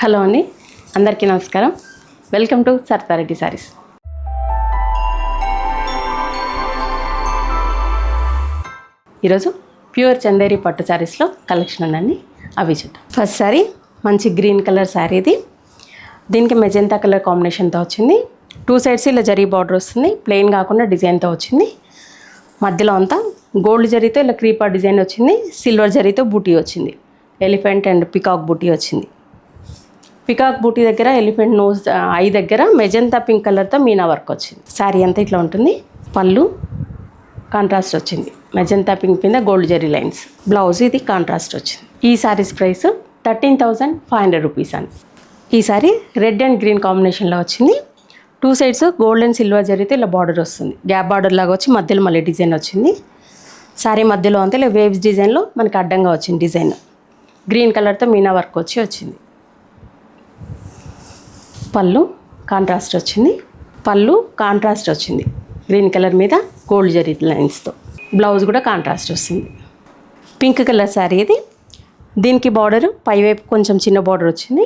Hello అండి, అందరికీ నమస్కారం. Welcome to Sarthareddy saris. ఈరోజు ప్యూర్ చందేరి పట్టు శారీస్లో కలెక్షన్ ఉందండి, అవి చూద్దాం. ఫస్ట్ శారీ మంచి గ్రీన్ కలర్ శారీ. ఇది దీనికి మెజెంతా కలర్ కాంబినేషన్తో వచ్చింది. 2 సైడ్స్ ఇలా జరీ బార్డర్ వస్తుంది, ప్లెయిన్ కాకుండా డిజైన్తో వచ్చింది. మధ్యలో అంతా గోల్డ్ జరీతో ఇలా క్రీపర్ డిజైన్ వచ్చింది, సిల్వర్ జరీతో బూటీ వచ్చింది, ఎలిఫెంట్ అండ్ పికాక్ బూటీ వచ్చింది. పికాక్ బూటీ దగ్గర ఎలిఫెంట్ నోస్ ఐ దగ్గర మెజెంతా పింక్ కలర్తో మీనా వర్క్ వచ్చింది. శారీ అంతా ఇట్లా ఉంటుంది. పళ్ళు కాంట్రాస్ట్ వచ్చింది, మెజెంతా పింక్ మీద గోల్డ్ జరీ లైన్స్. బ్లౌజ్ ఇది కాంట్రాస్ట్ వచ్చింది. ఈ శారీస్ ప్రైస్ 13,500 రూపీస్ అని. ఈ శారీ రెడ్ అండ్ గ్రీన్ కాంబినేషన్లో వచ్చింది. 2 సైడ్స్ గోల్డ్ అండ్ సిల్వర్ జరీతో ఇలా బార్డర్ వస్తుంది, గ్యాప్ బార్డర్ లాగా వచ్చి మధ్యలో మళ్ళీ డిజైన్ వచ్చింది. శారీ మధ్యలో అంతా ఇలా వేవ్స్ డిజైన్లో మనకి అడ్డంగా వచ్చింది డిజైన్. గ్రీన్ కలర్తో మీనా వర్క్ వచ్చింది. పళ్ళు కాంట్రాస్ట్ వచ్చింది, గ్రీన్ కలర్ మీద గోల్డ్ జరీ లైన్స్తో. బ్లౌజ్ కూడా కాంట్రాస్ట్ వస్తుంది. పింక్ కలర్ శారీ ఇది. దీనికి బార్డర్ పైవైపు కొంచెం చిన్న బార్డర్ వచ్చింది,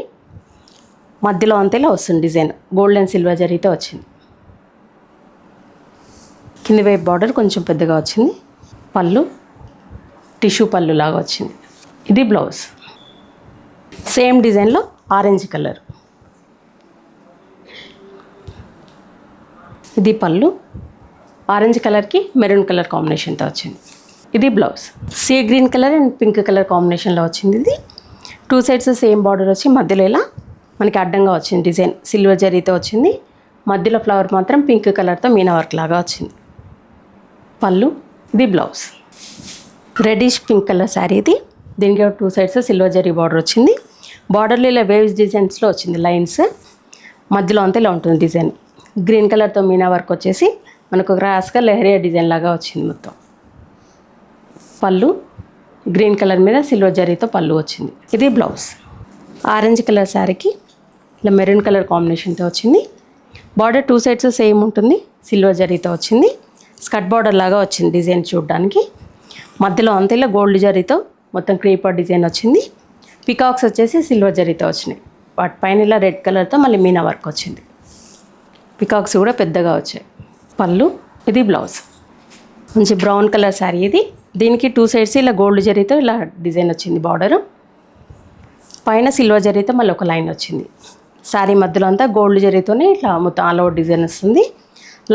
మధ్యలో అంతేలా వస్తుంది డిజైన్, గోల్డ్ అండ్ సిల్వర్ జరీతో వచ్చింది. కింది వైపు బార్డర్ కొంచెం పెద్దగా వచ్చింది. పళ్ళు టిష్యూ పళ్ళు లాగా వచ్చింది. ఇది బ్లౌజ్. సేమ్ డిజైన్లో ఆరెంజ్ కలర్. ఇది పళ్ళు, ఆరెంజ్ కలర్కి మెరూన్ కలర్ కాంబినేషన్తో వచ్చింది. ఇది blouse. Sea green colour and pink colour కాంబినేషన్లో వచ్చింది. ఇది 2 సైడ్స్ సేమ్ బార్డర్ వచ్చి మధ్యలో ఇలా మనకి అడ్డంగా వచ్చింది డిజైన్, సిల్వర్ జరీతో వచ్చింది. మధ్యలో ఫ్లవర్ మాత్రం పింక్ కలర్తో మీనా వర్క్ లాగా వచ్చింది. పళ్ళు ఇది blouse. Reddish pink colour sari ఇది. దీనికి 2 సైడ్స్ సిల్వర్ జరీ బార్డర్ వచ్చింది. బార్డర్లో ఇలా వేవ్స్ డిజైన్స్లో వచ్చింది లైన్స్, మధ్యలో అంతా ఇలా ఉంటుంది డిజైన్. గ్రీన్ కలర్తో మీనా వర్క్ వచ్చేసి మనకు క్రాస్గా లెహరియా డిజైన్ లాగా వచ్చింది మొత్తం. పళ్ళు గ్రీన్ కలర్ మీద సిల్వర్ జరీతో పళ్ళు వచ్చింది. ఇది బ్లౌజ్. ఆరెంజ్ కలర్ శారీకి ఇలా మెరూన్ కలర్ కాంబినేషన్తో వచ్చింది. బార్డర్ 2 సైడ్స్ సేమ్ ఉంటుంది, సిల్వర్ జరీతో వచ్చింది. స్కర్ట్ బార్డర్ లాగా వచ్చింది డిజైన్ చూడడానికి. మధ్యలో అంతా ఇలా గోల్డ్ జరీతో మొత్తం క్రీపర్ డిజైన్ వచ్చింది. పికాక్స్ వచ్చేసి సిల్వర్ జరీతో వచ్చినాయి, వాటిపైన ఇలా రెడ్ కలర్తో మళ్ళీ మీనా వర్క్ వచ్చింది. పికాక్స్ కూడా పెద్దగా వచ్చాయి. పళ్ళు ఇది బ్లౌజ్. మంచి బ్రౌన్ కలర్ శారీ ఇది. దీనికి 2 సైడ్స్ ఇలా గోల్డ్ జరీతో ఇలా డిజైన్ వచ్చింది బార్డరు, పైన సిల్వర్ జరీతో మళ్ళీ ఒక లైన్ వచ్చింది. శారీ మధ్యలో అంతా గోల్డ్ జరీతోనే ఇట్లా మొత్తం ఆల్ ఓవర్ డిజైన్ వస్తుంది.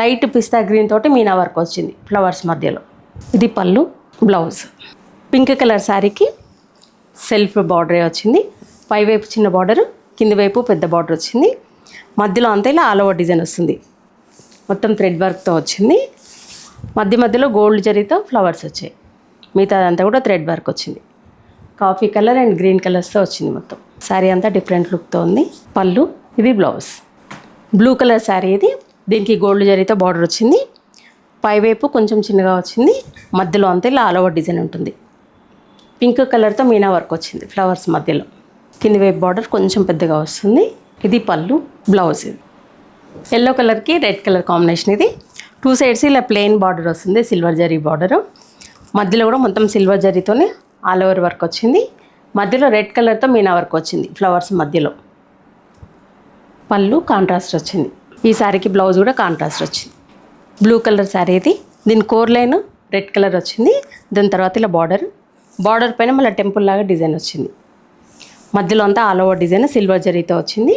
లైట్ పిస్తా గ్రీన్ తోటి మీనా వర్క్ వచ్చింది ఫ్లవర్స్ మధ్యలో. ఇది పళ్ళు. బ్లౌజ్. పింక్ కలర్ శారీకి సెల్ఫ్ బార్డరే వచ్చింది. పైవైపు చిన్న బార్డరు, కింది వైపు పెద్ద బార్డర్ వచ్చింది. మధ్యలో అంతా ఇలా ఆల్ ఓవర్ డిజైన్ వస్తుంది, మొత్తం థ్రెడ్ వర్క్తో వచ్చింది. మధ్యలో గోల్డ్ జరీతో ఫ్లవర్స్ వచ్చాయి, మిగతా అదంతా కూడా థ్రెడ్ వర్క్ వచ్చింది. కాఫీ కలర్ అండ్ గ్రీన్ కలర్స్తో వచ్చింది మొత్తం. శారీ అంతా డిఫరెంట్ లుక్తో ఉంది. పళ్ళు ఇది బ్లౌజ్. బ్లూ కలర్ శారీ ఇది. దీనికి గోల్డ్ జరీతో బార్డర్ వచ్చింది, పైవైపు కొంచెం చిన్నగా వచ్చింది, మధ్యలో అంతా ఇలా ఆల్ ఓవర్ డిజైన్ ఉంటుంది. పింక్ కలర్తో మీనా వర్క్ వచ్చింది ఫ్లవర్స్ మధ్యలో. కింది వైపు బార్డర్ కొంచెం పెద్దగా వస్తుంది. ఇది పళ్ళు. బ్లౌజ్. ఎల్లో కలర్కి రెడ్ కలర్ కాంబినేషన్. ఇది 2 సైడ్స్ ఇలా ప్లెయిన్ బార్డర్ వస్తుంది, సిల్వర్ జరీ బార్డరు. మధ్యలో కూడా మొత్తం సిల్వర్ జరీతోనే ఆల్ ఓవర్ వర్క్ వచ్చింది. మధ్యలో రెడ్ కలర్తో మీనా వర్క్ వచ్చింది ఫ్లవర్స్ మధ్యలో. పళ్ళు కాంట్రాస్ట్ వచ్చింది. ఈ శారీకి బ్లౌజ్ కూడా కాంట్రాస్ట్ వచ్చింది. బ్లూ కలర్ శారీ ఇది. దీని కోర్ లైన్ రెడ్ కలర్ వచ్చింది. దాని తర్వాత ఇలా బార్డర్ పైన మళ్ళీ టెంపుల్ లాగా డిజైన్ వచ్చింది. మధ్యలో అంతా ఆల్ ఓవర్ డిజైన్ సిల్వర్ జరీతో వచ్చింది.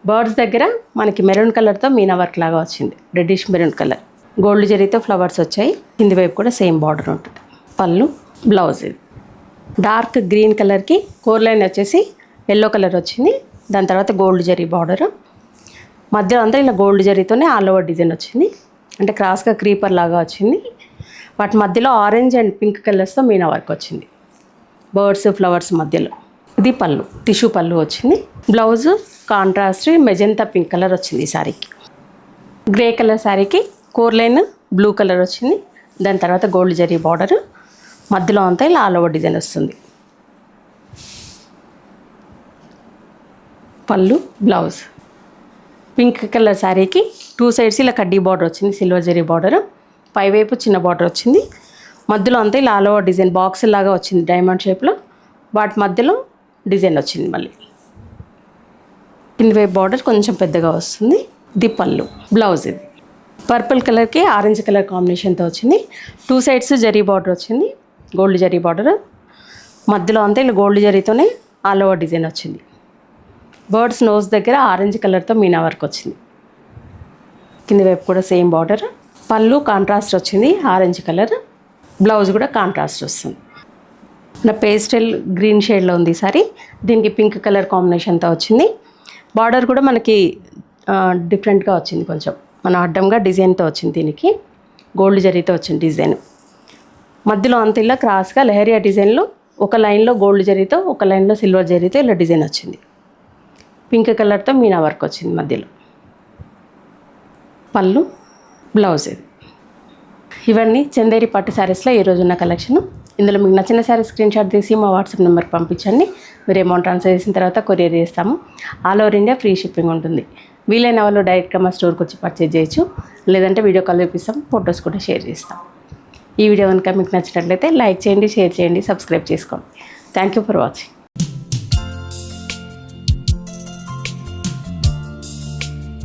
బర్డ్స్ దగ్గర మనకి మెరూన్ కలర్తో మీనా వర్క్ లాగా వచ్చింది, రెడ్డిష్ మెరూన్ కలర్. గోల్డ్ జరీతో ఫ్లవర్స్ వచ్చాయి, కింది వైపు కూడా సేమ్ బార్డర్ ఉంటుంది. పళ్ళు. బ్లౌజ్. డార్క్ గ్రీన్ కలర్కి కోర్ లైన్ వచ్చేసి ఎల్లో కలర్ వచ్చింది. దాని తర్వాత గోల్డ్ జరీ బార్డర్, మధ్యలో అంతా ఇలా గోల్డ్ జరీతోనే ఆల్ ఓవర్ డిజైన్ వచ్చింది, అంటే క్రాస్గా క్రీపర్ లాగా వచ్చింది. వాటి మధ్యలో ఆరెంజ్ అండ్ పింక్ కలర్స్తో మీనా వర్క్ వచ్చింది బర్డ్స్ ఫ్లవర్స్ మధ్యలో. ఇది పళ్ళు, టిష్యూ పళ్ళు వచ్చింది. Blouse contrast magenta pink colour వచ్చింది ఈ శారీకి. గ్రే కలర్ శారీకి కోర్ లైన్ బ్లూ కలర్ వచ్చింది. దాని తర్వాత గోల్డ్ జరీ బార్డర్, మధ్యలో అంతా ఇలా ఆల్ ఓవర్ డిజైన్ వస్తుంది. పళ్ళు. బ్లౌజ్. పింక్ కలర్ శారీకి 2 సైడ్స్ ఇలా కడ్డీ బార్డర్ వచ్చింది, సిల్వర్ జరీ బార్డర్. పైవైపు చిన్న బార్డర్ వచ్చింది. మధ్యలో అంతా ఇలా ఆల్ ఓవర్ డిజైన్ బాక్స్ లాగా వచ్చింది డైమండ్ షేప్లో. వాటి మధ్యలో డిజైన్ వచ్చింది మళ్ళీ. కింది వైపు బార్డర్ కొంచెం పెద్దగా వస్తుంది. ఇది పళ్ళు. బ్లౌజ్ ఇది పర్పుల్ కలర్కి ఆరెంజ్ కలర్ కాంబినేషన్తో వచ్చింది. 2 సైడ్స్ జరీ బార్డర్ వచ్చింది, గోల్డ్ జరీ బార్డర్. మధ్యలో అంతా ఇలా గోల్డ్ జరీతోనే ఆల్ ఓవర్ డిజైన్ వచ్చింది. బర్డ్స్ నోస్ దగ్గర ఆరెంజ్ కలర్తో మీనా వర్క్ వచ్చింది. కింది వైపు కూడా సేమ్ బార్డర్. పళ్ళు కాంట్రాస్ట్ వచ్చింది ఆరెంజ్ కలర్. బ్లౌజ్ కూడా కాంట్రాస్ట్ వస్తుంది. నా పేస్టల్ గ్రీన్ షేడ్లో ఉంది సారీ. దీనికి పింక్ కలర్ కాంబినేషన్తో వచ్చింది. బార్డర్ కూడా మనకి డిఫరెంట్గా వచ్చింది, కొంచెం మన అడ్డంగా డిజైన్తో వచ్చింది. దీనికి గోల్డ్ జరీతో వచ్చింది డిజైన్. మధ్యలో అంత ఇలా క్రాస్గా లెహరియా డిజైన్లో ఒక లైన్లో గోల్డ్ జరీతో, ఒక లైన్లో సిల్వర్ జరీతో ఇలా డిజైన్ వచ్చింది. పింక్ కలర్తో మీనా వర్క్ వచ్చింది మధ్యలో. పళ్ళు, బ్లౌజ్ ఇది. ఇవన్నీ చందేరి పట్టు శారీస్లో ఈరోజు ఉన్న కలెక్షన్. ఇందులో మీకు నచ్చిన శారీ స్క్రీన్ షాట్ తీసి మా వాట్సాప్ నెంబర్కి పంపించండి. మీరు అమౌంట్ ట్రాన్స్ఫర్ చేసిన తర్వాత కొరియర్ చేస్తాము. All over India free shipping ఉంటుంది. వీలైన వాళ్ళు డైరెక్ట్గా మా స్టోర్కి వచ్చి పర్చేజ్ చేయొచ్చు, లేదంటే వీడియో కాల్ చూపిస్తాం, ఫొటోస్ కూడా షేర్ చేస్తాం. ఈ వీడియో కనుక మీకు నచ్చినట్లయితే లైక్ చేయండి, షేర్ చేయండి, సబ్స్క్రైబ్ చేసుకోండి. Thank you for watching.